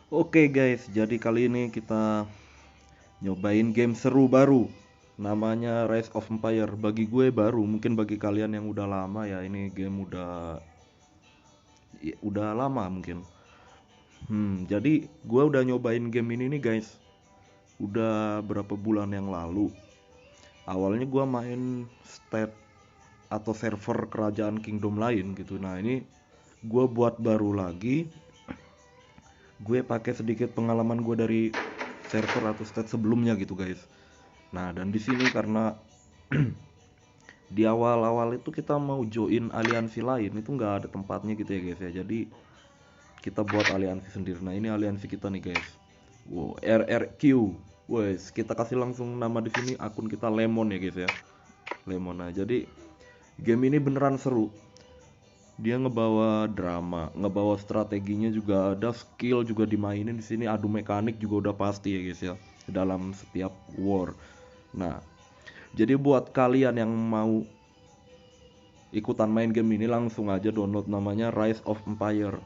Oke guys, jadi kali ini kita nyobain game seru baru. Namanya Rise of Empire. Bagi gue baru, mungkin bagi kalian yang udah lama ya ini game udah lama mungkin. Jadi gue udah nyobain game ini nih guys. Udah berapa bulan yang lalu. Awalnya gue main state atau server kerajaan kingdom lain gitu. Nah, ini gue buat baru lagi. Gue pakai sedikit pengalaman gue dari server atau state sebelumnya gitu guys. Nah, dan di sini karena di awal-awal itu kita mau join aliansi lain itu nggak ada tempatnya gitu ya guys ya. Jadi kita buat aliansi sendiri. Nah, ini aliansi kita nih guys. Wow, RRQ. Wes, kita kasih langsung nama di sini akun kita Lemon ya guys ya. Lemon. Nah, jadi game ini beneran seru. Dia ngebawa drama, ngebawa strateginya juga ada, skill juga dimainin di sini, adu mekanik juga udah pasti ya guys ya dalam setiap war. Nah, jadi buat kalian yang mau ikutan main game ini langsung aja download namanya Rise of Empire.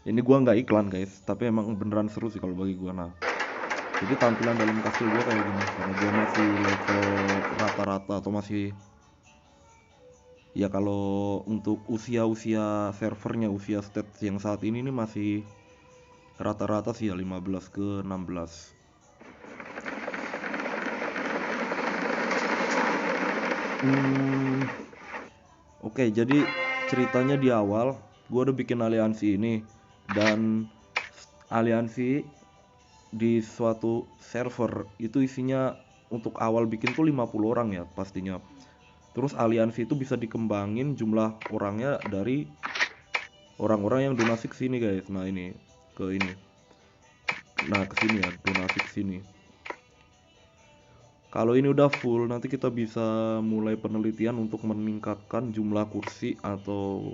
Ini gua nggak iklan guys, tapi emang beneran seru sih kalau bagi gua. Nah, jadi tampilan dalam kastil gua kayak gini karena gua masih level rata-rata atau masih ya kalau untuk usia-usia servernya, usia stats yang saat ini nih masih rata-rata sih ya 15 ke 16. Hmm, Oke, jadi ceritanya di awal gue udah bikin aliansi ini dan aliansi di suatu server itu isinya untuk awal bikin tuh 50 orang ya pastinya. Terus aliansi itu bisa dikembangin jumlah orangnya dari orang-orang yang donasi ke sini guys. Nah, ini ke ini. Nah, ke sini ya, donasi ke sini. Kalau ini udah full, nanti kita bisa mulai penelitian untuk meningkatkan jumlah kursi atau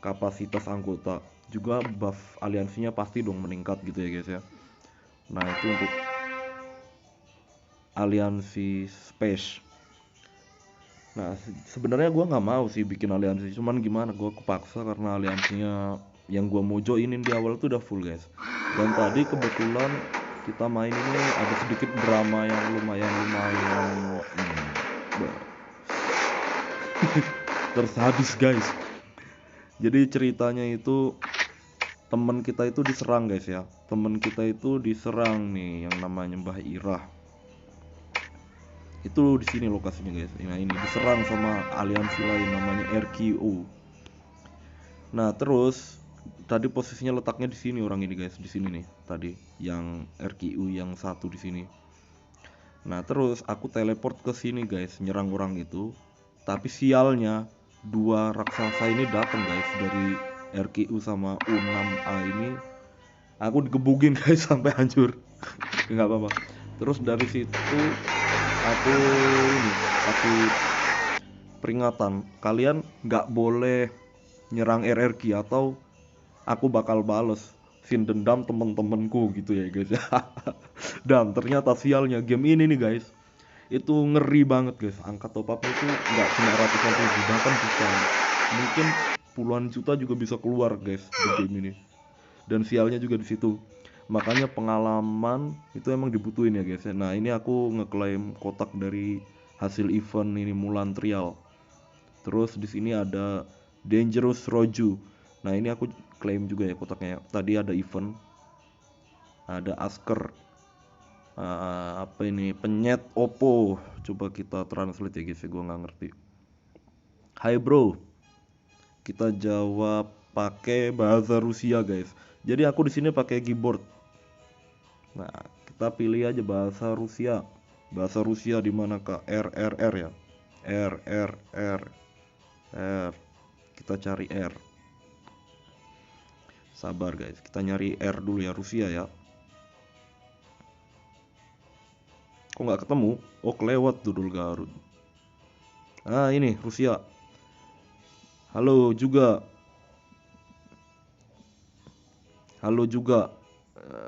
kapasitas anggota. Juga buff aliansinya pasti dong meningkat gitu ya guys ya. Nah, itu untuk aliansi space. Nah, sebenarnya gue nggak mau sih bikin aliansi, cuman gimana gue kepaksa karena aliansinya yang gue mau joinin di awal tuh udah full guys. Dan tadi kebetulan kita main ini ada sedikit drama yang lumayan tersadis guys. Jadi ceritanya itu teman kita itu diserang guys ya. Teman kita itu diserang nih yang namanya Mbah Irah. Itu di sini lokasinya guys. Nah, ini diserang sama aliansi lain namanya RQO. Nah, terus tadi posisinya letaknya di sini orang ini guys, di sini nih tadi yang RQU yang satu di sini. Nah, terus aku teleport ke sini guys, nyerang orang itu. Tapi sialnya dua raksasa ini datang guys dari RQU sama U6A ini. Aku digebugin guys sampai hancur. Nggak apa-apa. Terus dari situ aku ini kasih peringatan, kalian nggak boleh nyerang RRQ atau aku bakal bales sin dendam temen-temenku gitu ya guys ya. Dan ternyata sialnya game ini nih guys itu ngeri banget guys, angka top up itu nggak cuma ratusan ribu bahkan jutaan, mungkin puluhan juta juga bisa keluar guys di game ini. Dan sialnya juga di situ, makanya pengalaman itu emang dibutuhin ya guys ya. Nah, ini aku ngeklaim kotak dari hasil event ini Mulan Trial. Terus di sini ada Dangerous Roju. Nah, ini aku klaim juga ya kotaknya. Tadi ada event, ada Asker. Apa ini? Penyet Oppo. Coba kita translate ya guys ya, gue nggak ngerti. Hai bro, kita jawab pakai bahasa Rusia guys. Jadi aku di sini pakai keyboard. Nah, kita pilih aja bahasa Rusia. Bahasa Rusia di mana kak? R ya. R. Kita cari R. Sabar guys, kita nyari R dulu ya, Rusia ya. Kok nggak ketemu? Oh, kelewat tuh dulu Garut. Ah, ini Rusia. Halo juga. Halo juga.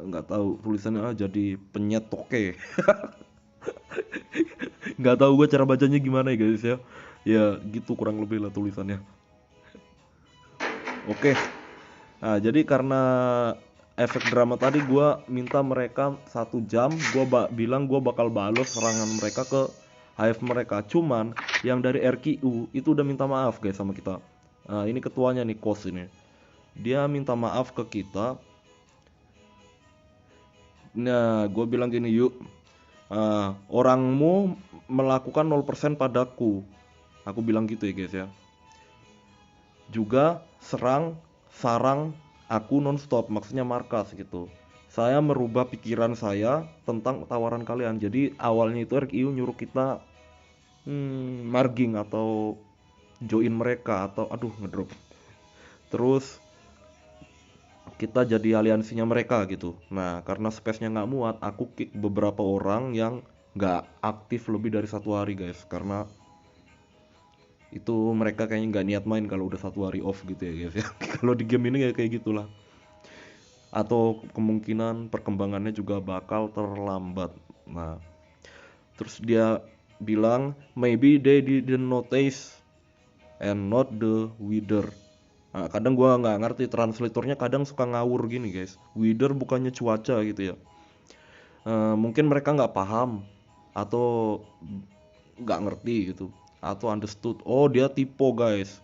Nggak tahu tulisannya jadi penyet toke. Nggak tahu gue cara bacanya gimana ya guys ya. Ya gitu kurang lebih lah tulisannya. Oke. Nah, jadi karena efek drama tadi gua minta mereka 1 jam, bilang gua bakal balas serangan mereka ke hive mereka. Cuman yang dari RQU itu udah minta maaf guys sama kita. Nah, ini ketuanya nih, Kos ini. Dia minta maaf ke kita. Nah, gue bilang gini, yuk, orangmu melakukan 0% padaku. Aku bilang gitu ya guys ya. Juga sarang aku nonstop, maksudnya markas gitu. Saya merubah pikiran saya tentang tawaran kalian. Jadi awalnya itu RQ nyuruh kita marging atau join mereka atau ngedrop. Terus kita jadi aliansinya mereka gitu. Nah, karena space-nya nggak muat, aku kick beberapa orang yang nggak aktif lebih dari 1 hari guys. Karena itu mereka kayaknya nggak niat main kalau udah 1 hari off gitu ya guys ya. Kalau di game ini kayak gitulah. Atau kemungkinan perkembangannya juga bakal terlambat. Nah, terus dia bilang maybe they didn't notice and not the weather. Nah, kadang gua nggak ngerti, translatornya kadang suka ngawur gini guys. Weather bukannya cuaca gitu ya. Mungkin mereka nggak paham atau nggak ngerti gitu, atau understood. Oh, dia typo guys,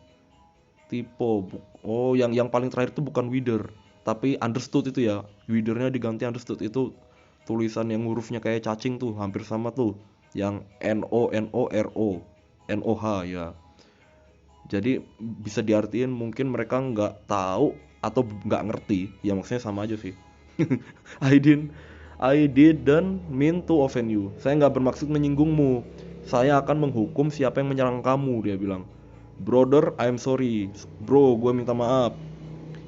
typo. Oh, yang paling terakhir itu bukan weather tapi understood itu ya. Weathernya diganti understood. Itu tulisan yang hurufnya kayak cacing tuh, hampir sama tuh, yang NONORO ya. Jadi bisa diartiin mungkin mereka nggak tahu atau nggak ngerti ya, maksudnya sama aja sih. I didn't I didn't mean to offend you. Saya nggak bermaksud menyinggungmu. Saya akan menghukum siapa yang menyerang kamu, dia bilang. Brother, I'm sorry. Bro, gue minta maaf.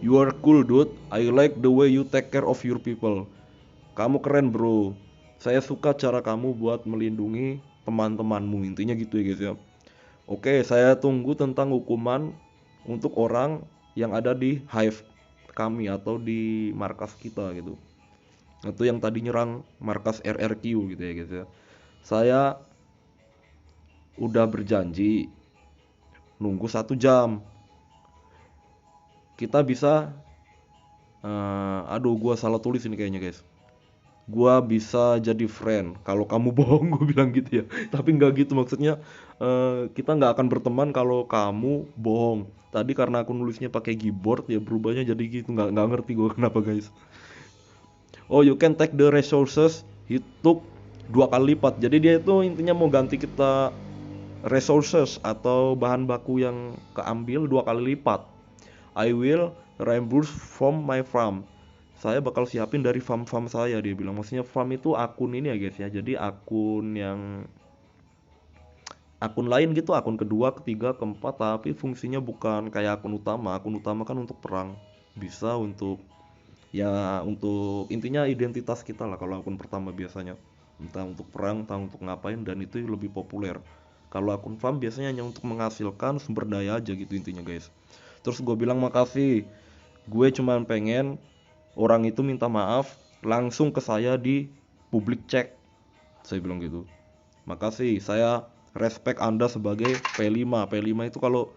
You are cool, dude. I like the way you take care of your people. Kamu keren, bro. Saya suka cara kamu buat melindungi teman-temanmu. Intinya gitu ya guys ya. Oke, saya tunggu tentang hukuman untuk orang yang ada di hive kami atau di markas kita gitu. Itu yang tadi nyerang markas RRQ gitu ya guys ya. Saya udah berjanji nunggu 1 jam. Kita bisa gua salah tulis ini kayaknya guys. Gua bisa jadi friend kalau kamu bohong, gue bilang gitu ya. Tapi nggak gitu maksudnya. Kita nggak akan berteman kalau kamu bohong. Tadi karena aku nulisnya pakai keyboard ya, berubahnya jadi gitu. Nggak ngerti gue kenapa guys. Oh, you can take the resources. He took 2 kali lipat. Jadi dia itu intinya mau ganti kita resources atau bahan baku yang keambil 2 kali lipat. I will reimburse from my farm. Saya bakal siapin dari farm saya, dia bilang. Maksudnya farm itu akun ini ya guys ya. Jadi akun lain gitu, akun kedua, ketiga, keempat, tapi fungsinya bukan kayak akun utama. Akun utama kan untuk perang. Bisa untuk untuk intinya identitas kita lah kalau akun pertama biasanya. Entah untuk perang, entah untuk ngapain, dan itu lebih populer. Kalau akun farm biasanya hanya untuk menghasilkan sumber daya aja gitu intinya guys. Terus gue bilang makasih. Gue cuma pengen orang itu minta maaf langsung ke saya di public chat. Saya bilang gitu. Makasih, saya respect Anda sebagai P5. P5 itu kalau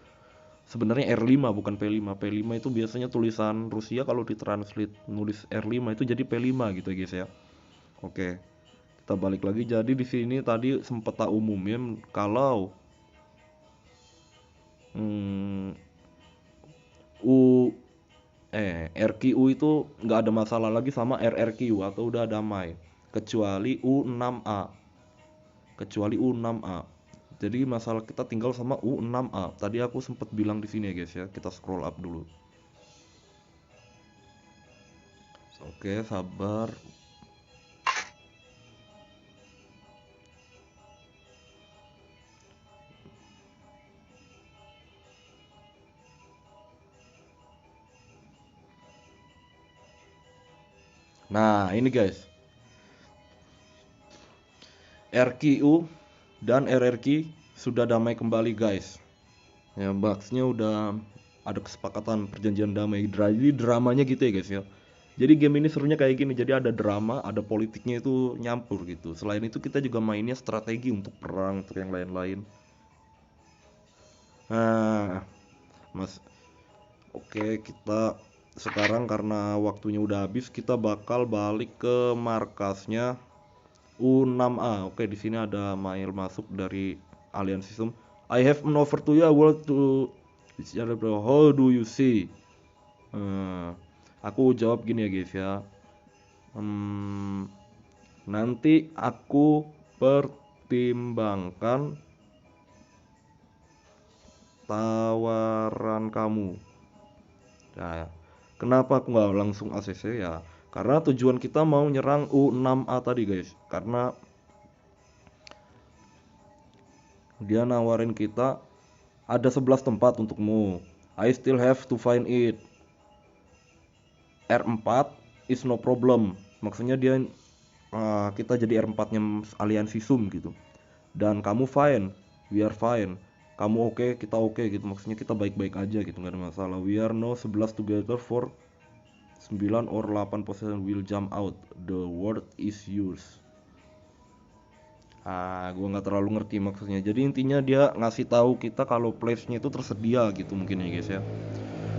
sebenarnya R5 bukan P5. P5 itu biasanya tulisan Rusia, kalau ditranslate nulis R5 itu jadi P5 gitu ya guys ya. Oke. Kita balik lagi. Jadi di sini tadi sempat tak umumin kalau U RQU itu nggak ada masalah lagi sama RRQ atau udah damai, kecuali U6A. Jadi masalah kita tinggal sama U6A. Tadi aku sempat bilang di sini ya guys ya. Kita scroll up dulu. Oke, sabar. Nah, ini guys. RQU dan RRQ sudah damai kembali guys. Ya, Bugsnya udah ada kesepakatan perjanjian damai. Jadi dramanya gitu ya guys ya. Jadi game ini serunya kayak gini. Jadi ada drama, ada politiknya itu nyampur gitu. Selain itu kita juga mainnya strategi untuk perang, untuk yang lain-lain. Nah, Mas, oke, kita sekarang karena waktunya udah habis, kita bakal balik ke markasnya U6A. Oke, di sini ada mail masuk dari Alien System. I have an offer to you. I want to how do you see? Aku jawab gini ya guys ya. Nanti aku pertimbangkan tawaran kamu. Nah, kenapa aku nggak langsung ACC ya? Karena tujuan kita mau nyerang U6A tadi guys. Karena dia nawarin kita ada 11 tempat untukmu. I still have to find it. R4 is no problem. Maksudnya dia kita jadi R4-nya aliansi Sum gitu. Dan kamu fine, we are fine. Kamu oke, kita oke gitu. Maksudnya kita baik-baik aja gitu, nggak ada masalah. We are no 11 together for 9 or 8 position will jump out. The world is yours. Gue nggak terlalu ngerti maksudnya. Jadi intinya dia ngasih tahu kita kalau place-nya itu tersedia gitu mungkin ya guys ya.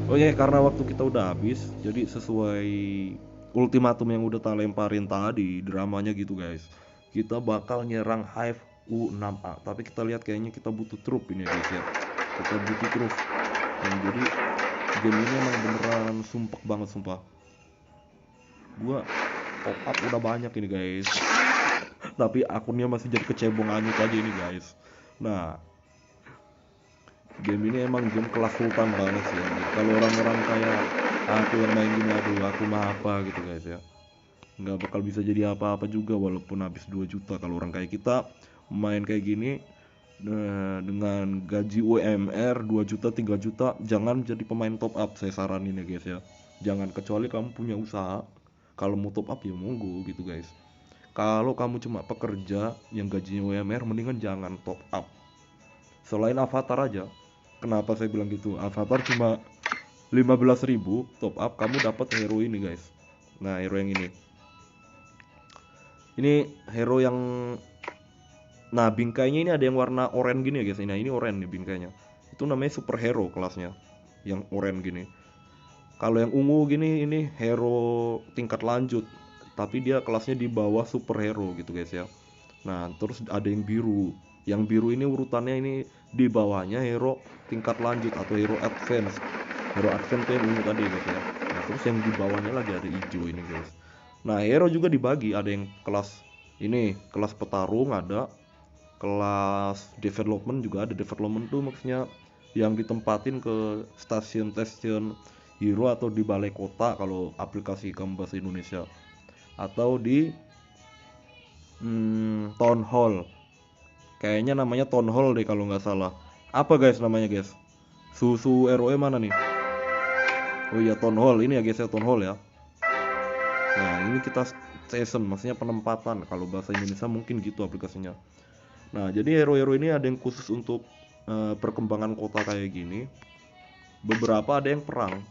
Oke, karena waktu kita udah habis, jadi sesuai ultimatum yang udah tak lemparin tadi, dramanya gitu guys. Kita bakal nyerang Hive U6A, tapi kita lihat kayaknya kita butuh trup ini ya guys ya. Kita butuh trup. Dan jadi game ini emang beneran sumpek banget sumpah. Gua top up udah banyak ini guys. Tapi akunnya masih jadi kecebong anyut aja ini guys. Nah, game ini emang game kelas sultan banget sih. Kalau orang-orang kayak aku yang main gini, aduh aku mah apa gitu guys ya, nggak bakal bisa jadi apa-apa juga walaupun habis 2 juta. Kalau orang kayak kita main kayak gini dengan gaji UMR 2 juta 3 juta, jangan jadi pemain top up, saya saranin ya guys ya. Jangan, kecuali kamu punya usaha. Kalau mau top up ya monggo gitu guys. Kalau kamu cuma pekerja yang gajinya UMR, mendingan jangan top up. Selain Avatar aja. Kenapa saya bilang gitu? Avatar cuma 15.000 top up kamu dapat hero ini guys. Nah, hero yang ini. Ini hero yang bingkainya ini ada yang warna oranye gini ya guys. Nah, ini oranye nih bingkainya. Itu namanya super hero kelasnya. Yang oranye gini. Kalau yang ungu gini ini hero tingkat lanjut. Tapi dia kelasnya di bawah super hero gitu guys ya. Nah, terus ada yang biru. Yang biru ini urutannya ini di bawahnya hero tingkat lanjut atau hero advance. Hero advance tuh yang ungu tadi guys ya. Nah, terus yang di bawahnya lagi ada hijau ini guys. Nah, hero juga dibagi, ada yang kelas ini, kelas petarung ada, kelas development juga ada. Development tuh maksudnya yang ditempatin ke stasiun-stasiun hero atau di balai kota kalau aplikasi kamu bahasa Indonesia, atau di town hall. Kayaknya namanya town hall deh kalau nggak salah. Apa guys namanya guys? Susu ROE mana nih? Oh iya, town hall ini ya guys ya, town hall ya. Nah, ini kita station, maksudnya penempatan. Kalau bahasa Indonesia mungkin gitu aplikasinya. Nah, jadi hero-hero ini ada yang khusus untuk perkembangan kota kayak gini. Beberapa ada yang perang.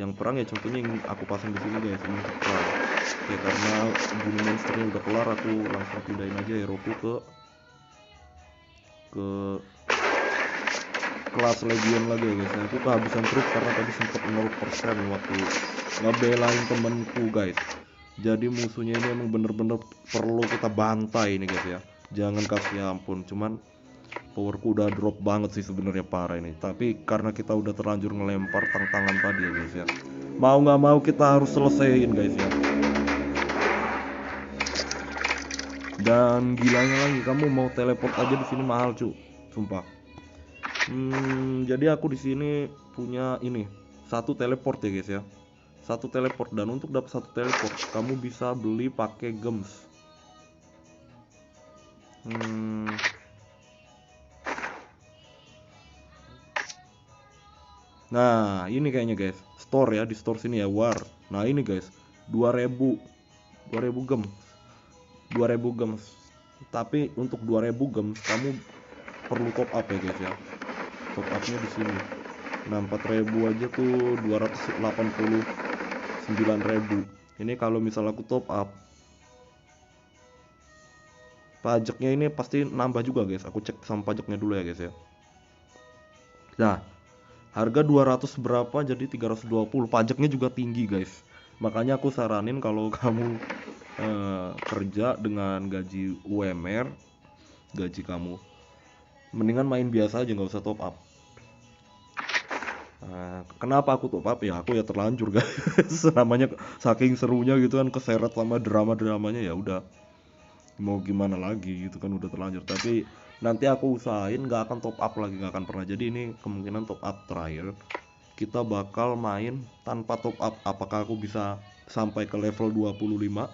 Yang perang ya contohnya yang aku pasang di sini guys, ini untuk perang. Oke, karena bunyi monsternya udah kelar, aku langsung pindahin aja heroku ke kelas legion lagi ya guys. Nah, aku kehabisan trup karena tadi sempat 0% waktu ngebelain temenku guys. Jadi musuhnya ini emang bener-bener perlu kita bantai nih guys ya. Jangan kasih ampun, cuman powerku udah drop banget sih sebenarnya, parah ini. Tapi karena kita udah terlanjur ngelempar tangan tadi ya guys ya, mau nggak mau kita harus selesaiin guys ya. Dan gilanya lagi, kamu mau teleport aja di sini mahal cu, sumpah. Jadi aku di sini punya ini satu teleport ya guys ya, satu teleport. Dan untuk dapat satu teleport kamu bisa beli pakai gems. Nah, ini kayaknya guys, store ya, di store sini ya, war. Nah, ini guys, 2000 gems. 2000 gems. Tapi untuk 2000 gems kamu perlu top up ya guys ya. Top upnya di sini. Nah, 4000 aja tuh 289.000. Ini kalau misal aku top up, pajaknya ini pasti nambah juga guys. Aku cek sama pajaknya dulu ya guys ya. Nah, Harga 200 berapa jadi 320. Pajaknya juga tinggi guys. Makanya aku saranin kalau kamu kerja dengan gaji UMR, gaji kamu, mendingan main biasa aja, nggak usah top up. Kenapa aku top up? Ya aku ya terlanjur guys. Namanya saking serunya gitu kan, keseret sama drama-dramanya, ya udah mau gimana lagi gitu kan, udah terlanjur. Tapi nanti aku usahain nggak akan top up lagi, nggak akan pernah. Jadi ini kemungkinan top up terakhir. Kita bakal main tanpa top up. Apakah aku bisa sampai ke level 25?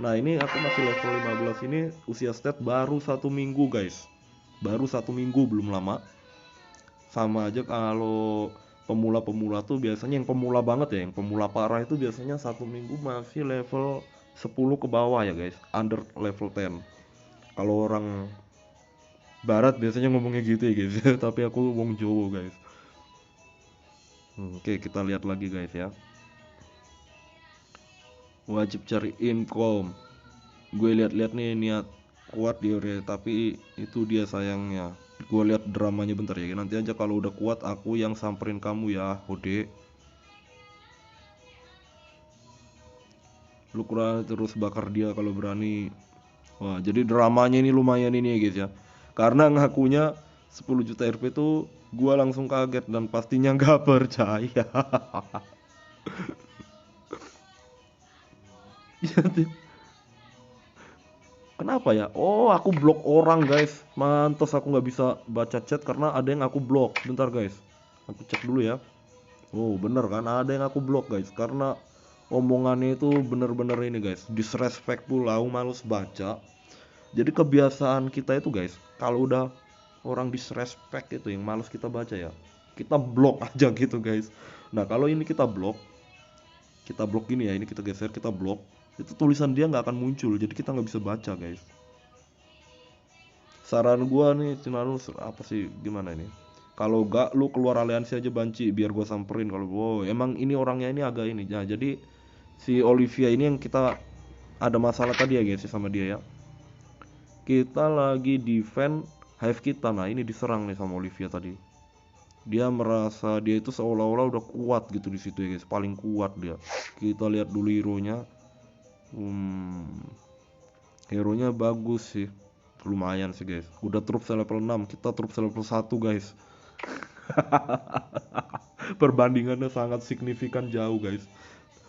Nah ini aku masih level 15. Ini usia stat baru 1 minggu guys, baru 1 minggu, belum lama. Sama aja kalau pemula-pemula tuh biasanya, yang pemula banget ya, yang pemula parah itu biasanya 1 minggu masih level 10 ke bawah ya guys, under level 10. Kalau orang barat biasanya ngomongnya gitu ya guys. Tapi aku ngomong Jawa guys. Oke, kita lihat lagi guys ya. Wajib cari income. Gue lihat-lihat nih niat kuat dia, tapi itu dia sayangnya. Gue lihat dramanya bentar ya. Nanti aja kalau udah kuat aku yang samperin kamu ya, Hode. Lu kurang terus bakar dia kalau berani. Wah, jadi dramanya ini lumayan ini ya guys ya. Karena ngakunya 10 juta RP tuh gua langsung kaget dan pastinya nggak percaya. Kenapa ya? Oh, aku blok orang guys. Mantas aku nggak bisa baca chat karena ada yang aku blok. Bentar guys, aku cek dulu ya. Oh bener kan, ada yang aku blok guys karena omongannya itu bener-bener ini guys, disrespectful. Aku males baca. Jadi kebiasaan kita itu guys, kalau udah orang disrespect itu yang males kita baca ya, kita blok aja gitu guys. Nah kalau ini kita blok gini ya, ini kita geser, kita blok, itu tulisan dia nggak akan muncul, jadi kita nggak bisa baca guys. Saran gua nih Cinaru, apa sih, gimana ini, kalau gak lu keluar aliansi aja Banci, biar gua samperin. Kalau wow emang ini orangnya ini agak ini ya. Jadi si Olivia ini yang kita ada masalah tadi ya guys sama dia ya. Kita lagi defend hive kita. Nah ini diserang nih sama Olivia tadi. Dia merasa dia itu seolah-olah udah kuat gitu di situ ya guys, paling kuat dia. Kita lihat dulu hero-nya. Hero-nya bagus sih, lumayan sih guys. Udah troops level 6, kita troops level 1 guys. Perbandingannya sangat signifikan jauh guys.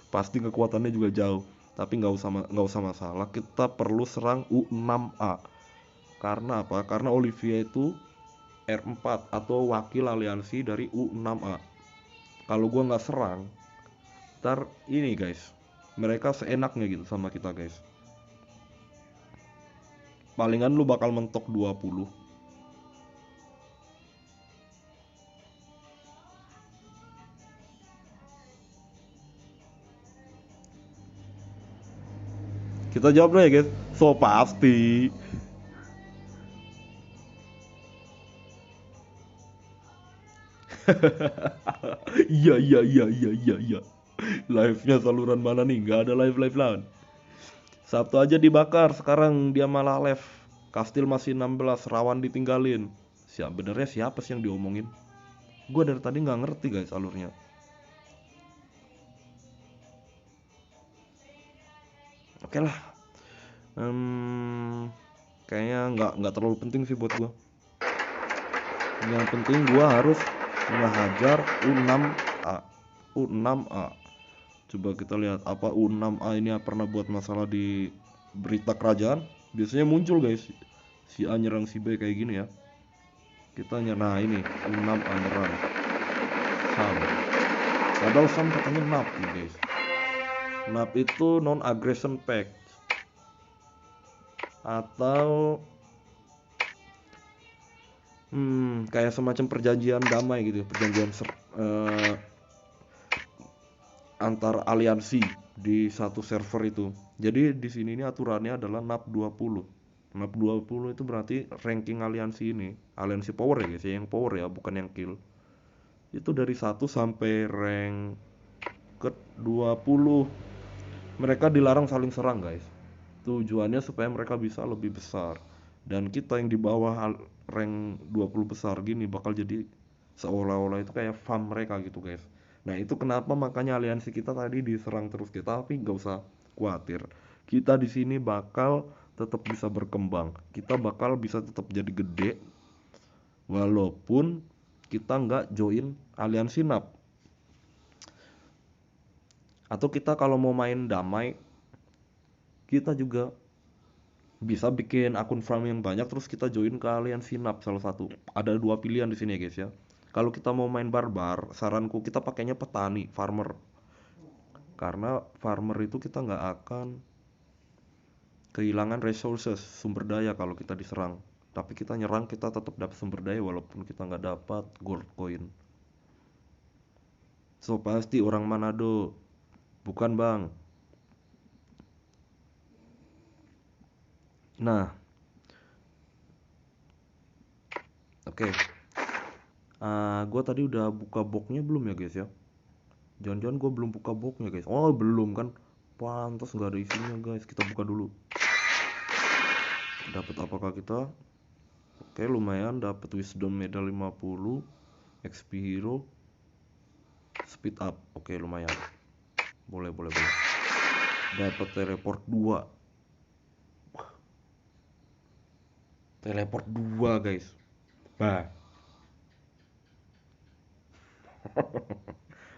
Pasti kekuatannya juga jauh. Tapi nggak usah masalah. Kita perlu serang U6A. Karena apa? Karena Olivia itu R4 atau wakil aliansi dari U6A. Kalau gua nggak serang, ntar ini guys, mereka seenaknya gitu sama kita guys. Palingan lu bakal mentok 20. Kita jawab dulu ya guys. So pasti. Iya iya iya iya iya iya. Live-nya saluran mana nih? Nggak ada live lawan. Sabtu aja dibakar, sekarang dia malah live. Kastil masih 16, rawan ditinggalin. Benernya siapa sih yang diomongin? Gue dari tadi nggak ngerti guys alurnya. Oke lah. Kayaknya nggak terlalu penting sih buat gue. Yang penting gue harus ngehajar U6A. U6A. Coba kita lihat apa U6A ini pernah buat masalah di berita kerajaan. Biasanya muncul guys, si A nyerang si B kayak gini ya. Kita nyerah ini U6A nyerang Sam. Padahal Sam katanya NAP nih guys. NAP itu non aggression pact atau kayak semacam perjanjian damai gitu, perjanjian antar aliansi di satu server itu. Jadi di sini ini aturannya adalah NAP 20. NAP 20 itu berarti ranking aliansi ini, aliansi power ya guys, yang power ya, bukan yang kill. Itu dari 1 sampai rank ke 20. Mereka dilarang saling serang guys. Tujuannya supaya mereka bisa lebih besar. Dan kita yang di bawah rank 20 besar gini bakal jadi seolah-olah itu kayak farm mereka gitu guys. Nah itu kenapa makanya aliansi kita tadi diserang terus kita, tapi nggak usah khawatir, kita di sini bakal tetap bisa berkembang, kita bakal bisa tetap jadi gede walaupun kita nggak join aliansi NAP. Atau kita kalau mau main damai, kita juga bisa bikin akun farm yang banyak terus kita join ke aliansi NAP salah satu. Ada dua pilihan di sini ya guys ya. Kalau kita mau main barbar, saranku kita pakainya petani, farmer. Karena farmer itu kita nggak akan kehilangan resources, sumber daya kalau kita diserang. Tapi kita nyerang kita tetap dapat sumber daya walaupun kita nggak dapat gold coin. So pasti orang Manado, bukan bang? Nah, oke. Gue tadi udah buka boxnya belum ya guys ya? Jangan-jangan gue belum buka boxnya guys. Oh belum kan? Pantas nggak ada isinya guys. Kita buka dulu. Dapat apakah kita? Oke lumayan. Dapat wisdom medal 50, XP hero, speed up. Oke lumayan. Boleh boleh boleh. Dapat teleport 2. Teleport 2 guys. Bah.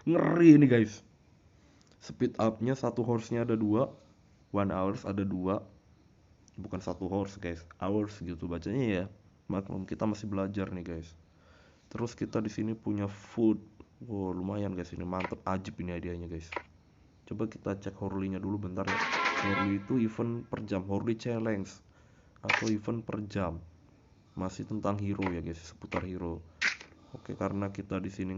Ngeri ini guys. Speed upnya satu horse-nya ada 2, 1 hours ada 2. Bukan satu horse guys, hours gitu bacanya ya. Maklum kita masih belajar nih guys. Terus kita di sini punya food. Wow lumayan guys, ini mantep ajib ini hadiahnya guys. Coba kita cek Horley-nya dulu bentar ya. Horley itu event per jam, Horley challenge atau event per jam. Masih tentang hero ya guys, seputar hero. Oke karena kita di sini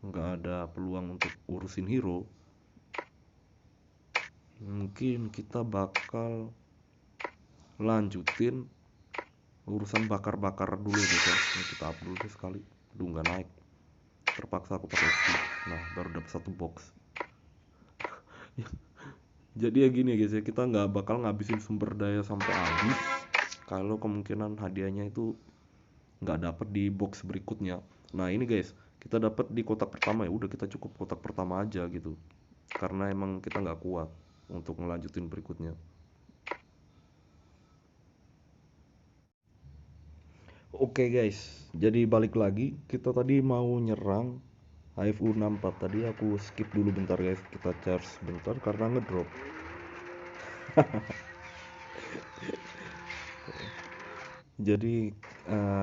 nggak ada peluang untuk urusin hero, mungkin kita bakal lanjutin urusan bakar-bakar dulu gitu ya. Ini kita up dulu deh sekali. Aduh nggak naik, terpaksa aku pakai XP. Nah baru dapat satu box. Jadi ya gini guys ya, kita nggak bakal ngabisin sumber daya sampai habis kalau kemungkinan hadiahnya itu nggak dapet di box berikutnya. Nah ini guys, kita dapat di kotak pertama, ya udah kita cukup kotak pertama aja gitu, karena emang kita nggak kuat untuk ngelanjutin berikutnya. Oke guys, jadi balik lagi, kita tadi mau nyerang HFU 64. Tadi aku skip dulu bentar guys, kita charge bentar karena ngedrop. Jadi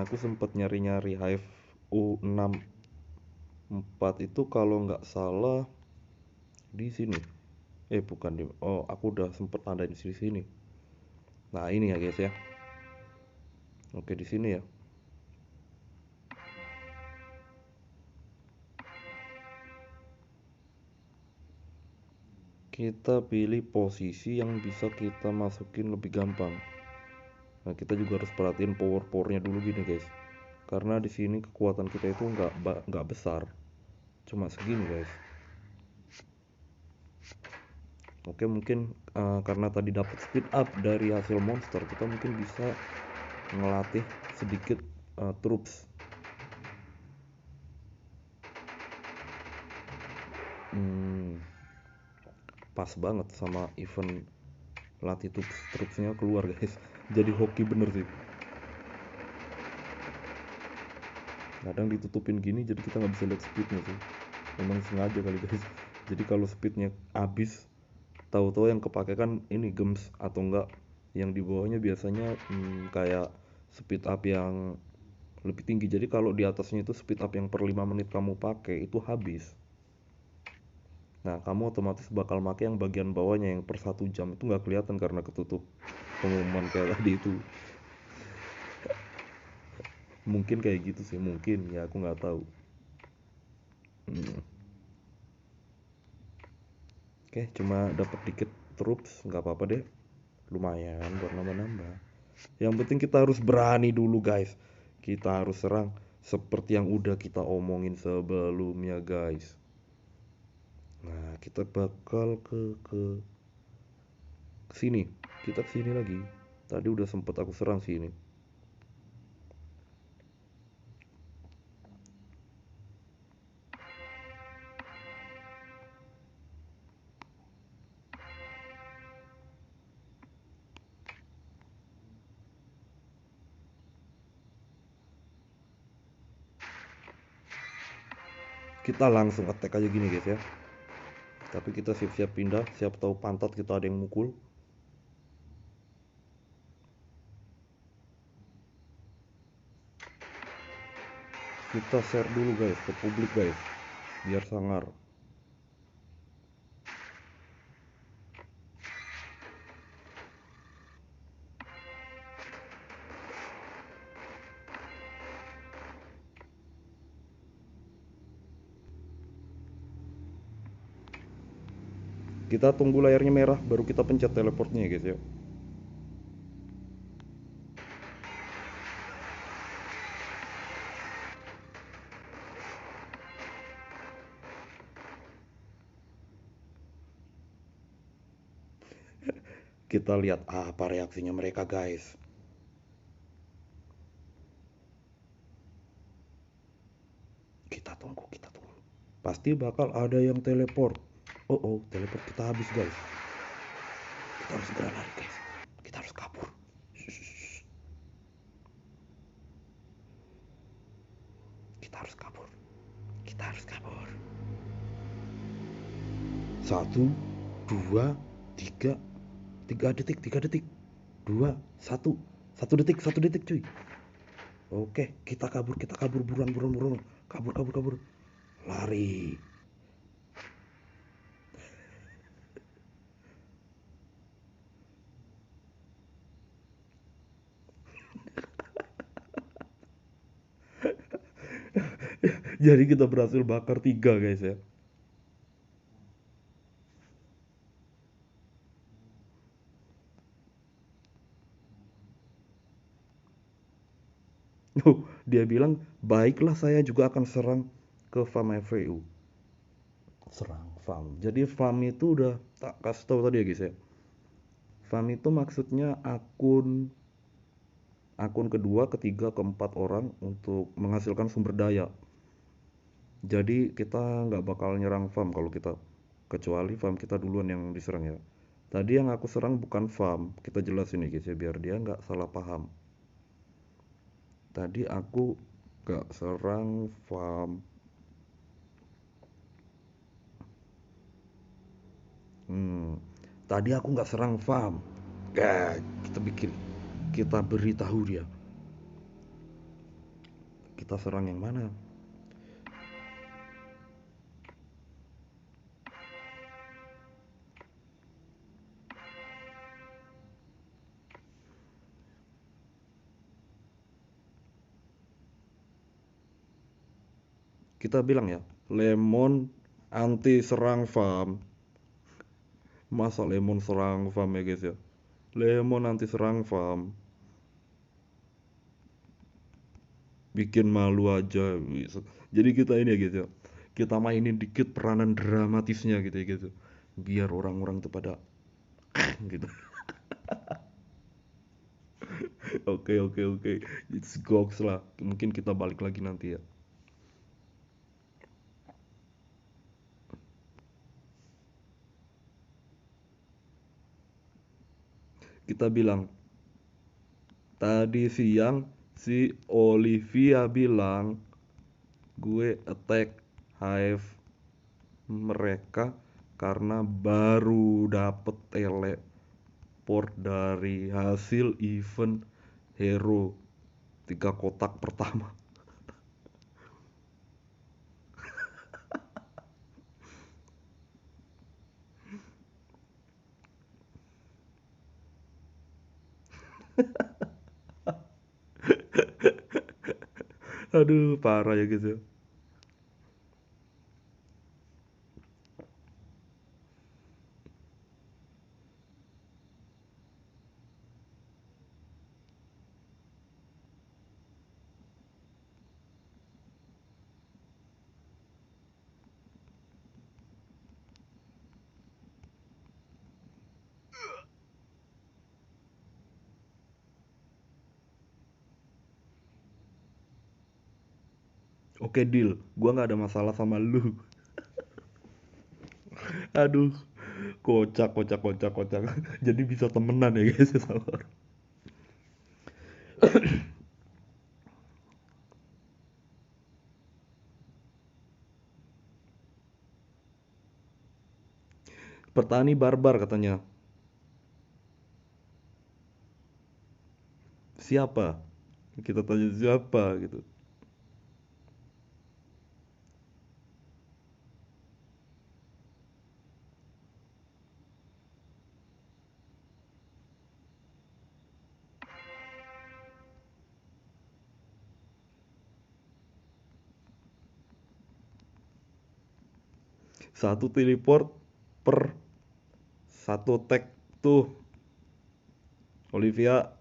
aku sempet nyari-nyari HFU 64 itu kalau nggak salah di sini. Bukan di, oh aku udah sempet ada di sini. Nah ini ya guys ya. Oke di sini ya. Kita pilih posisi yang bisa kita masukin lebih gampang. Nah kita juga harus perhatiin powernya dulu gini guys. Karena di sini kekuatan kita itu nggak besar, cuma segini guys. Oke mungkin karena tadi dapat speed up dari hasil monster, kita mungkin bisa ngelatih sedikit troops. Pas banget sama event latih troops-nya keluar guys. Jadi hoki bener sih. Kadang ditutupin gini jadi kita nggak bisa lihat speednya sih. Memang sengaja kali guys. Jadi kalau speednya habis, tahu-tahu yang kepake kan ini gems atau enggak yang di bawahnya biasanya kayak speed up yang lebih tinggi. Jadi kalau di atasnya itu speed up yang per 5 menit kamu pakai itu habis. Nah kamu otomatis bakal pakai yang bagian bawahnya yang per 1 jam itu nggak kelihatan karena ketutup pengumuman kayak tadi itu. Mungkin kayak gitu sih, mungkin ya aku nggak tahu. Hmm. Oke cuma dapat dikit troops nggak apa-apa deh, lumayan buat nambah-nambah. Yang penting kita harus berani dulu guys, kita harus serang seperti yang udah kita omongin sebelumnya guys. Nah kita bakal ke sini, kita kesini lagi. Tadi udah sempet aku serang sini. Kita langsung attack aja gini guys ya. Tapi kita siap-siap pindah, siap tahu pantat kita ada yang mukul. Kita share dulu guys ke publik guys, biar sangar. Kita tunggu layarnya merah baru kita pencet teleportnya ya guys ya. Kita lihat apa reaksinya mereka guys. Kita tunggu. Pasti bakal ada yang teleport. Oh, teleport kita habis guys. Kita harus segera lari guys. Kita harus kabur. Shh. Kita harus kabur. 1, 2, 3. 3 detik. 2, 1. 1 detik cuy. Oke, kita kabur buruan. Kabur. Lari. Jadi kita berhasil bakar 3 guys ya. Dia bilang, baiklah saya juga akan serang ke farm FVU. Serang farm. Jadi farm itu udah tak kasih tahu tadi ya guys ya. Farm itu maksudnya akun kedua, ketiga, keempat orang untuk menghasilkan sumber daya. Jadi kita nggak bakal nyerang farm kalau kita, kecuali farm kita duluan yang diserang ya. Tadi yang aku serang bukan farm, kita jelasin nih guys ya biar dia nggak salah paham. Tadi aku nggak serang farm. Tadi aku nggak serang farm. Kita beritahu dia. Kita serang yang mana? Kita bilang ya, Lemon anti serang farm. Masa Lemon serang farm ya guys ya? Lemon anti serang farm. Bikin malu aja. Jadi kita ini ya guys ya, kita mainin dikit peranan dramatisnya gitu ya guys ya. Biar orang-orang tuh pada gitu. Oke. It's goks lah. Mungkin kita balik lagi nanti ya. Kita bilang, tadi siang si Olivia bilang gue attack hive mereka karena baru dapet teleport dari hasil event hero 3 kotak pertama. Aduh parah ya gitu. Oke deal, gua nggak ada masalah sama lu. Aduh, kocak. Jadi bisa temenan ya guys ya sama orang. Petani barbar katanya. Siapa? Kita tanya siapa gitu. Satu teleport per satu tag tuh, Olivia.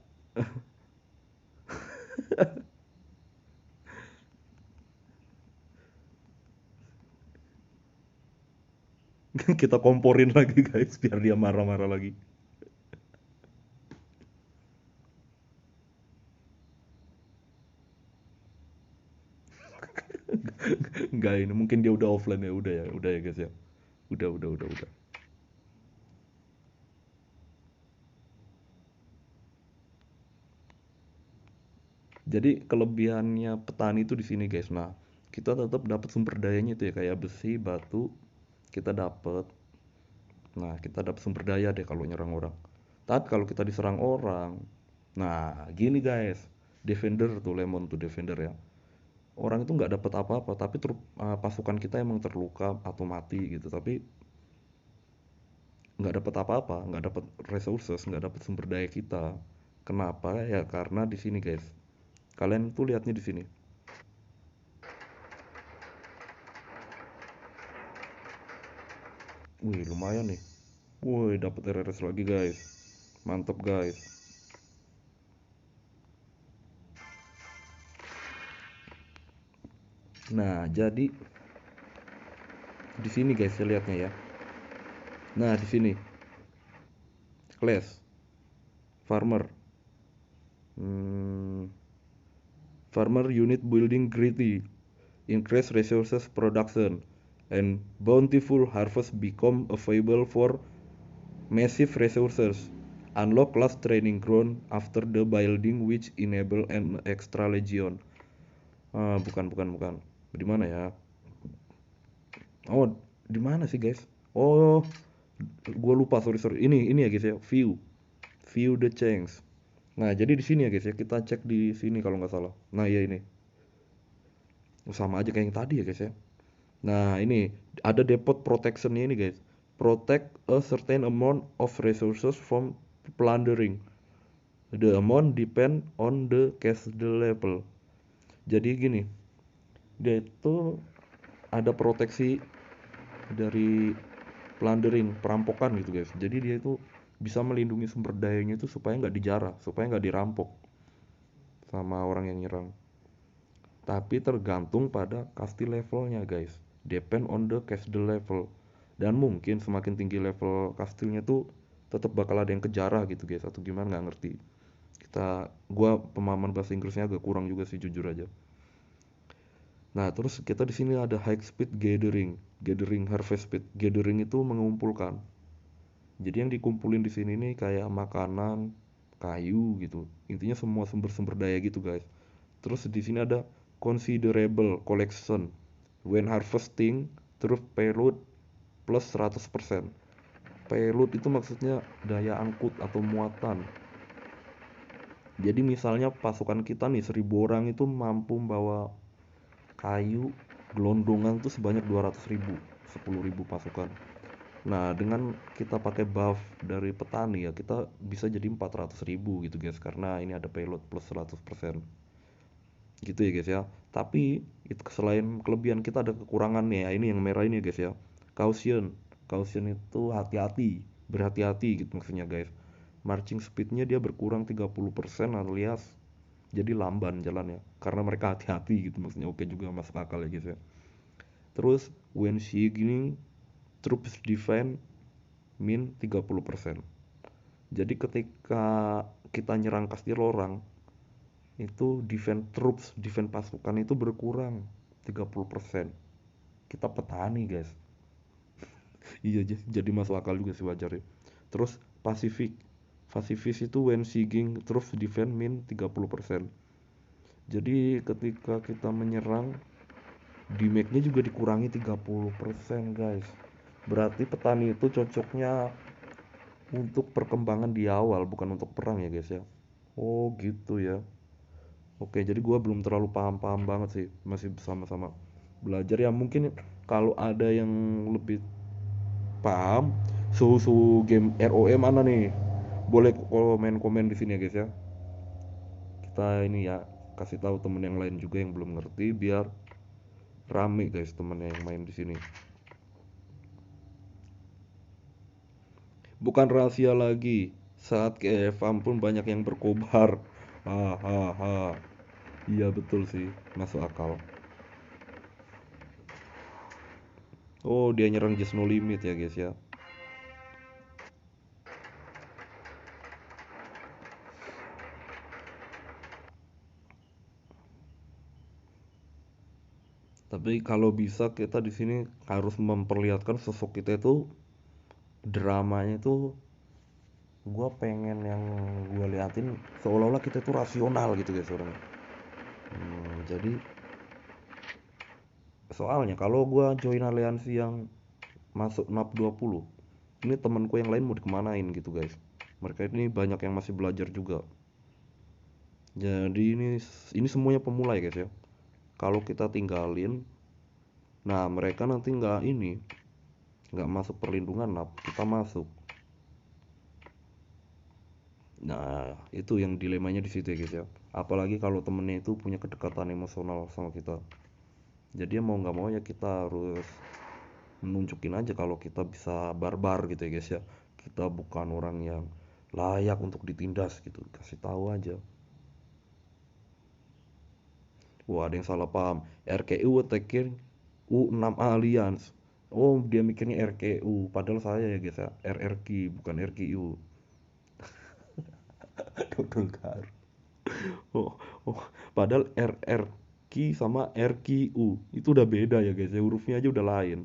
Kita komporin lagi guys biar dia marah-marah lagi. Enggak, ini mungkin dia udah offline ya. Udah ya guys ya. Udah. Jadi kelebihannya petani itu di sini guys. Nah, kita tetap dapat sumber dayanya itu ya kayak besi, batu, kita dapat. Nah, kita dapat sumber daya deh kalau nyerang orang. Tapi kalau kita diserang orang, nah gini guys, defender tuh Lemon tuh defender ya. Orang itu nggak dapat apa-apa, tapi pasukan kita emang terluka atau mati gitu. Tapi nggak dapat apa-apa, nggak dapat resources, nggak dapat sumber daya kita. Kenapa? Ya karena di sini guys. Kalian tuh lihatnya di sini. Wih, lumayan nih. Wih, dapat RRS lagi guys. Mantap guys. Nah, jadi di sini guys, saya lihatnya ya. Nah, di sini class farmer. Hmm, farmer unit building greedy, increase resources production, and bountiful harvest become available for massive resources. Unlock class training ground after the building which enable an extra legion. Ah, bukan. Di mana ya? Oh, di mana sih guys? Oh, gue lupa, sorry. Ini ya guys ya, view the change. Nah, jadi di sini ya guys ya, kita cek di sini kalau nggak salah. Nah, iya ini. Sama aja kayak yang tadi ya guys ya. Nah, ini ada depot protectionnya ini guys. Protect a certain amount of resources from plundering. The amount depend on the castle level. Jadi gini, dia itu ada proteksi dari plundering, perampokan gitu guys. Jadi dia itu bisa melindungi sumber dayanya itu supaya nggak dijarah, supaya nggak dirampok sama orang yang nyerang. Tapi tergantung pada castle levelnya guys. Depend on the castle level. Dan mungkin semakin tinggi level kastilnya tuh tetap bakal ada yang kejarah gitu guys, atau gimana nggak ngerti. Gua pemahaman bahasa Inggrisnya agak kurang juga sih jujur aja. Nah, terus kita di sini ada high speed gathering harvest speed. Gathering itu mengumpulkan. Jadi yang dikumpulin di sini nih kayak makanan, kayu gitu. Intinya semua sumber-sumber daya gitu, guys. Terus di sini ada considerable collection when harvesting terus payload plus 100%. Payload itu maksudnya daya angkut atau muatan. Jadi misalnya pasukan kita nih 1.000 orang itu mampu membawa kayu gelondongan tuh sebanyak 200.000, 10.000 pasukan. Nah, dengan kita pakai buff dari petani ya, kita bisa jadi 400.000 gitu guys, karena ini ada payload plus 100%. Gitu ya guys ya. Tapi itu selain kelebihan kita ada kekurangannya ya. Ini yang merah ini guys ya. Caution. Caution itu hati-hati, berhati-hati gitu maksudnya guys. Marching speednya dia berkurang 30% alias jadi lamban jalannya karena mereka hati-hati gitu maksudnya. Oke juga, masuk akal ya guys ya. Terus when she gini troops defend min 30%. Jadi ketika kita nyerang kastil orang, itu defense pasukan itu berkurang 30%. Kita petani guys. Iya, jadi masuk akal juga sih, wajar ya. Terus Pacific. Pacifist itu when sieging troops defend min 30%. Jadi ketika kita menyerang, damage-nya juga dikurangi 30% guys. Berarti petani itu cocoknya untuk perkembangan di awal, bukan untuk perang ya guys ya. Oh gitu ya. Oke, jadi gua belum terlalu paham-paham banget sih, masih sama-sama belajar ya. Mungkin kalau ada yang lebih paham suhu-suhu game ROE mana nih, boleh komen-komen di sini ya guys ya. Kita ini ya kasih tahu temen yang lain juga yang belum ngerti, biar rame guys temennya yang main di sini. Bukan rahasia lagi, saat ke farm pun banyak yang berkobar. Hahaha. Iya betul sih, masuk akal. Oh, dia nyerang Just No Limit ya guys ya. Tapi kalau bisa kita di sini harus memperlihatkan sosok kita itu, dramanya itu gue pengen yang gue liatin seolah-olah kita itu rasional gitu guys orang. Jadi soalnya kalau gue join aliansi yang masuk NAP 20, ini temanku yang lain mau dikemanain gitu guys. Mereka ini banyak yang masih belajar juga. Jadi ini semuanya pemula ya guys ya. Kalau kita tinggalin, nah mereka nanti nggak masuk perlindungan NAP, kita masuk. Nah, itu yang dilemanya di situ ya guys ya. Apalagi kalau temennya itu punya kedekatan emosional sama kita. Jadi ya mau nggak mau ya kita harus menunjukin aja kalau kita bisa barbar gitu ya guys ya. Kita bukan orang yang layak untuk ditindas gitu. Kasih tahu aja. Wah, ada yang salah paham. RKU attacking U6 Alliance. Oh, dia mikirnya RKU. Padahal saya ya guys ya, RRQ bukan RKU. Dodol kar. Oh, oh, padahal RRQ sama RQU itu udah beda ya guys ya, hurufnya aja udah lain.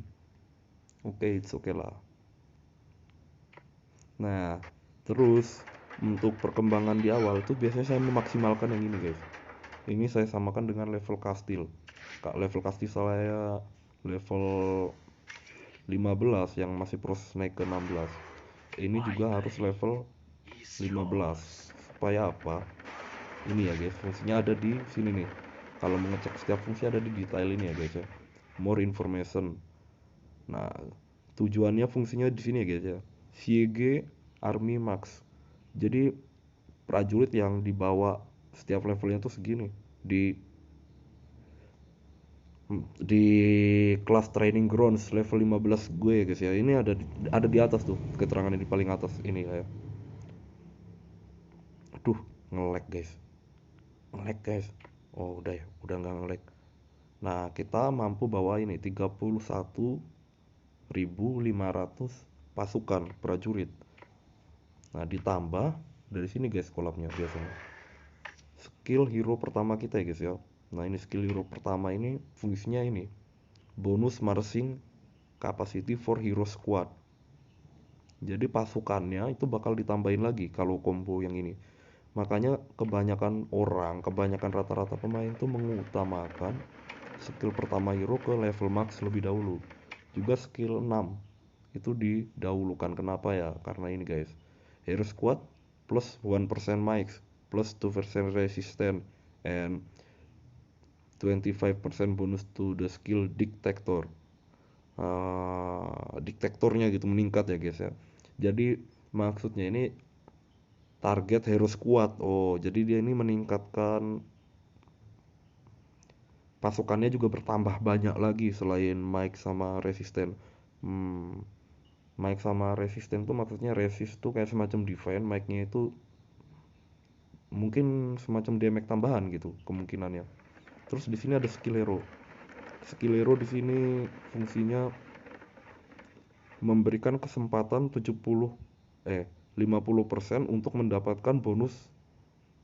Oke, it's okay lah. Nah, terus untuk perkembangan di awal itu biasanya saya memaksimalkan yang ini guys. Ini saya samakan dengan level kastil. Kak, level kastil saya level 15 yang masih proses naik ke 16. Ini juga harus level 15. Supaya apa? Ini ya guys, fungsinya ada di sini nih. Kalau mengecek setiap fungsi ada di detail ini ya guys ya. More information. Nah, tujuannya fungsinya di sini ya guys ya. Siege Army Max. Jadi prajurit yang dibawa setiap levelnya tuh segini di di kelas training grounds level 15 gue ya guys ya. Ini ada di atas tuh keterangannya di paling atas ini ya. Aduh, nge-lag guys. Nge-lag guys. Oh, udah ya, udah nggak nge-lag. Nah, kita mampu bawa ini 31.500 pasukan prajurit. Nah, ditambah dari sini guys kolabnya biasanya. Skill hero pertama kita ya guys ya. Nah, ini skill hero pertama ini fungsinya ini. Bonus marching capacity for hero squad. Jadi pasukannya itu bakal ditambahin lagi kalau combo yang ini. Makanya kebanyakan rata-rata pemain itu mengutamakan skill pertama hero ke level max lebih dahulu. Juga skill 6 itu didahulukan. Kenapa ya? Karena ini guys. Hero squad plus 1% max plus 2% resistance and 25% bonus to the skill dictator. Diktatornya gitu meningkat ya guys ya. Jadi maksudnya ini target hero squad. Oh, jadi dia ini meningkatkan pasukannya juga bertambah banyak lagi selain Mike sama resisten. Mike sama resisten tuh maksudnya resist tuh kayak semacam defense, Mike-nya itu mungkin semacam damage tambahan gitu kemungkinannya. Terus di sini ada skill hero. Skill hero di sini fungsinya memberikan kesempatan 50% untuk mendapatkan bonus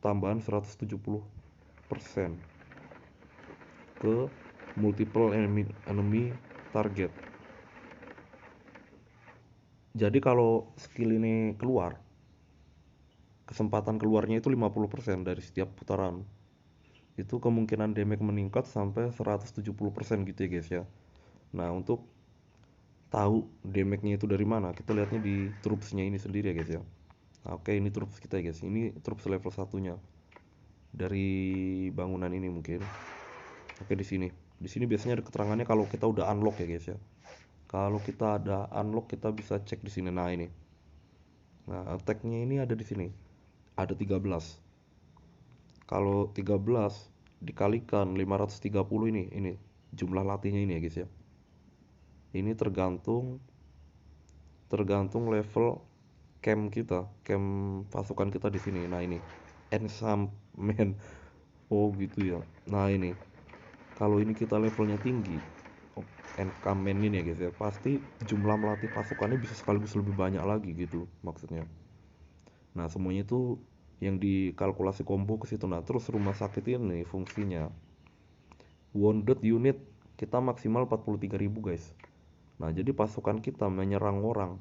tambahan 170% ke multiple enemy target. Jadi kalau skill ini keluar, kesempatan keluarnya itu 50% dari setiap putaran. Itu kemungkinan damage meningkat sampai 170% gitu ya guys ya. Nah, untuk tahu damage-nya itu dari mana, kita lihatnya di troops-nya ini sendiri ya guys ya. Nah, oke, ini troops kita ya guys. Ini troops level satunya dari bangunan ini mungkin. Oke, di sini. Di sini biasanya ada keterangannya kalau kita udah unlock ya guys ya. Kalau kita ada unlock kita bisa cek di sini. Nah, ini. Nah, attack-nya ini ada di sini. Ada 13. Kalau 13 dikalikan 530 ini jumlah latihnya ini ya guys ya. Ini tergantung level camp pasukan kita di sini. Nah, ini encampment. Oh, gitu ya. Nah, ini kalau ini kita levelnya tinggi, encampment ini ya guys ya, pasti jumlah melatih pasukannya bisa sekaligus lebih banyak lagi gitu maksudnya. Nah, semuanya itu yang dikalkulasi combo ke situ. Nah, terus rumah sakit ini fungsinya wounded unit kita maksimal 43.000 guys. Nah, jadi pasukan kita menyerang orang,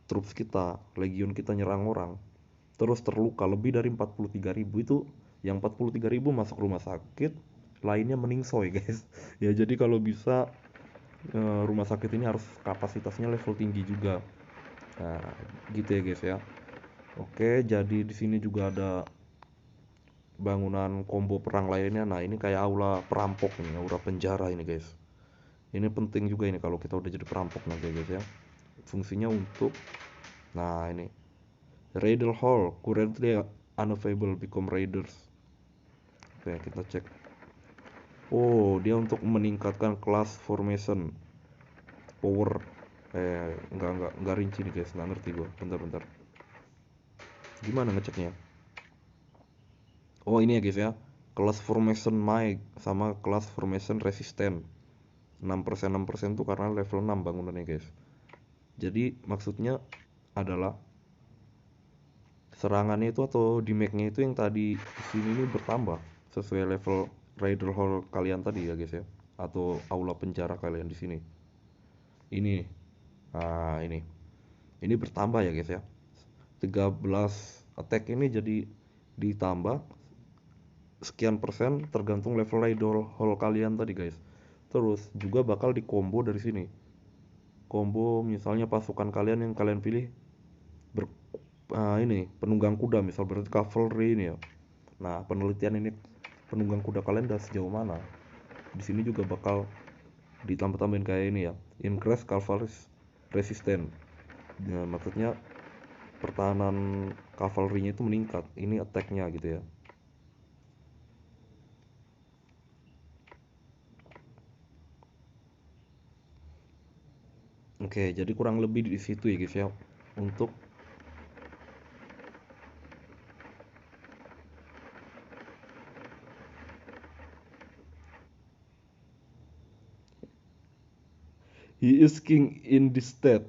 troops kita, legion kita nyerang orang, terus terluka lebih dari 43.000 itu, yang 43.000 masuk rumah sakit, lainnya meningsoy guys. Ya jadi kalau bisa rumah sakit ini harus kapasitasnya level tinggi juga. Nah, gitu ya guys ya. Oke, jadi di sini juga ada bangunan combo perang lainnya. Nah, ini kayak aula perampok nih, aula penjara ini guys. Ini penting juga ini kalau kita udah jadi perampok nanti guys ya. Fungsinya untuk, nah ini Raider Hall currently unavailable, become raiders. Oke, kita cek. Oh, dia untuk meningkatkan class formation power. Enggak rinci nih guys, nggak ngerti gua. Bentar. Gimana ngeceknya? Oh, ini ya guys ya. Class formation might sama class formation resistant. 6% tuh karena level 6 bangunannya guys. Jadi maksudnya adalah serangannya itu atau damage-nya itu yang tadi sini ini bertambah sesuai level Raider Hall kalian tadi ya guys ya, atau aula penjara kalian di sini. Ini, nah ini bertambah ya guys ya. 13 attack ini jadi ditambah sekian persen tergantung level Raider Hall kalian tadi guys. Terus juga bakal di combo dari sini. Combo misalnya pasukan kalian yang kalian pilih ini penunggang kuda, misal berarti cavalry ini ya. Nah, penelitian ini penunggang kuda kalian udah sejauh mana? Di sini juga bakal ditambah-tambahin kayak ini ya. Increase cavalry resistant. Nah, maksudnya pertahanan cavalry-nya itu meningkat. Ini attack-nya gitu ya. Oke, jadi kurang lebih di situ ya guys ya. Untuk he is king in this state.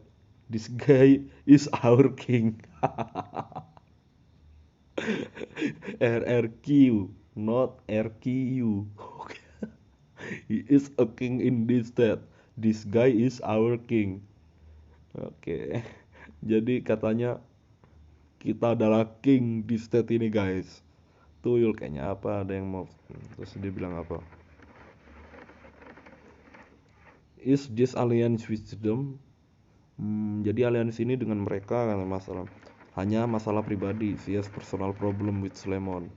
This guy is our king. RRQ, not RQ. He is a king in this state. This guy is our king. Oke. Jadi katanya kita adalah king di state ini guys. Tuyul kayaknya apa, ada yang mau, terus dia bilang apa? Is this alliance with them? Jadi aliansi ini dengan mereka kan hanya masalah pribadi. She has personal problem with Lemon.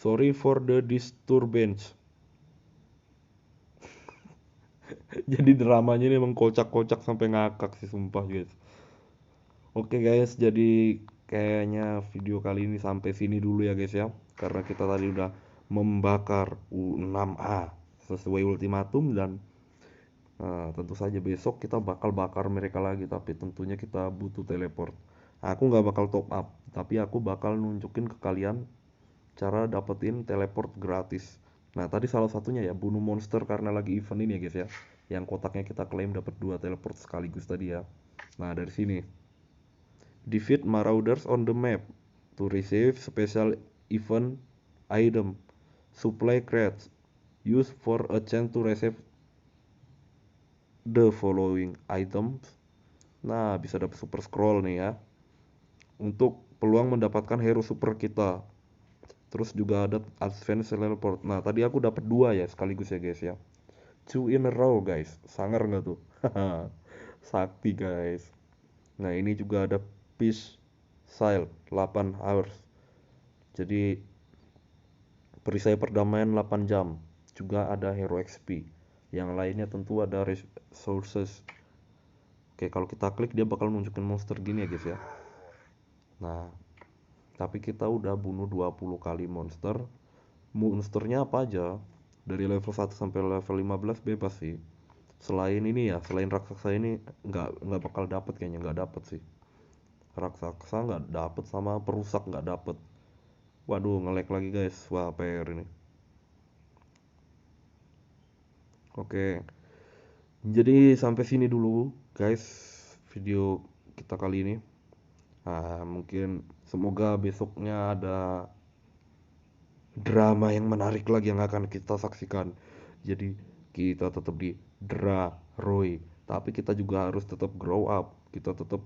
Sorry for the disturbance. Jadi dramanya ini emang kocak-kocak sampai ngakak sih sumpah guys. Oke guys, jadi kayaknya video kali ini sampai sini dulu ya guys ya. Karena kita tadi udah membakar U6A sesuai ultimatum, dan tentu saja besok kita bakal bakar mereka lagi, tapi tentunya kita butuh teleport. Aku nggak bakal top up, tapi aku bakal nunjukin ke kalian cara dapetin teleport gratis. Nah, tadi salah satunya ya bunuh monster karena lagi event ini ya guys ya. Yang kotaknya kita klaim dapat 2 teleport sekaligus tadi ya. Nah, dari sini. Defeat marauders on the map to receive special event item. Supply crates. Use for a chance to receive the following items. Nah, bisa dapat super scroll nih ya. Untuk peluang mendapatkan hero super kita. Terus juga ada Advanced Teleport. Nah, tadi aku dapat 2 ya sekaligus ya guys ya. 2 in a row guys. Sangar nggak tuh? Sakti guys. Nah, ini juga ada Peace Sail 8 hours. Jadi perisai perdamaian 8 jam. Juga ada Hero XP. Yang lainnya tentu ada resources. Oke, kalau kita klik dia bakal nunjukin monster gini ya guys ya. Nah, tapi kita udah bunuh 20 kali monster. Monsternya apa aja? Dari level 1 sampai level 15 bebas sih. Selain ini ya, selain raksasa ini nggak bakal dapet kayaknya, nggak dapet sih. Raksasa nggak dapet sama perusak nggak dapet. Waduh, nge-lag lagi guys. Wah, PR ini. Oke, jadi sampai sini dulu guys video kita kali ini. Mungkin semoga besoknya ada drama yang menarik lagi yang akan kita saksikan. Jadi kita tetap di Roy, tapi kita juga harus tetap grow up, kita tetap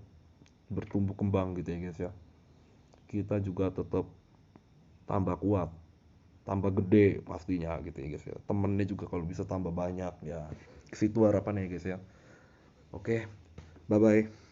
bertumbuh kembang gitu ya guys ya. Kita juga tetap tambah kuat, tambah gede pastinya gitu ya guys ya. Temennya juga kalau bisa tambah banyak ya. Ke situ harapannya ya guys ya. Oke, bye bye.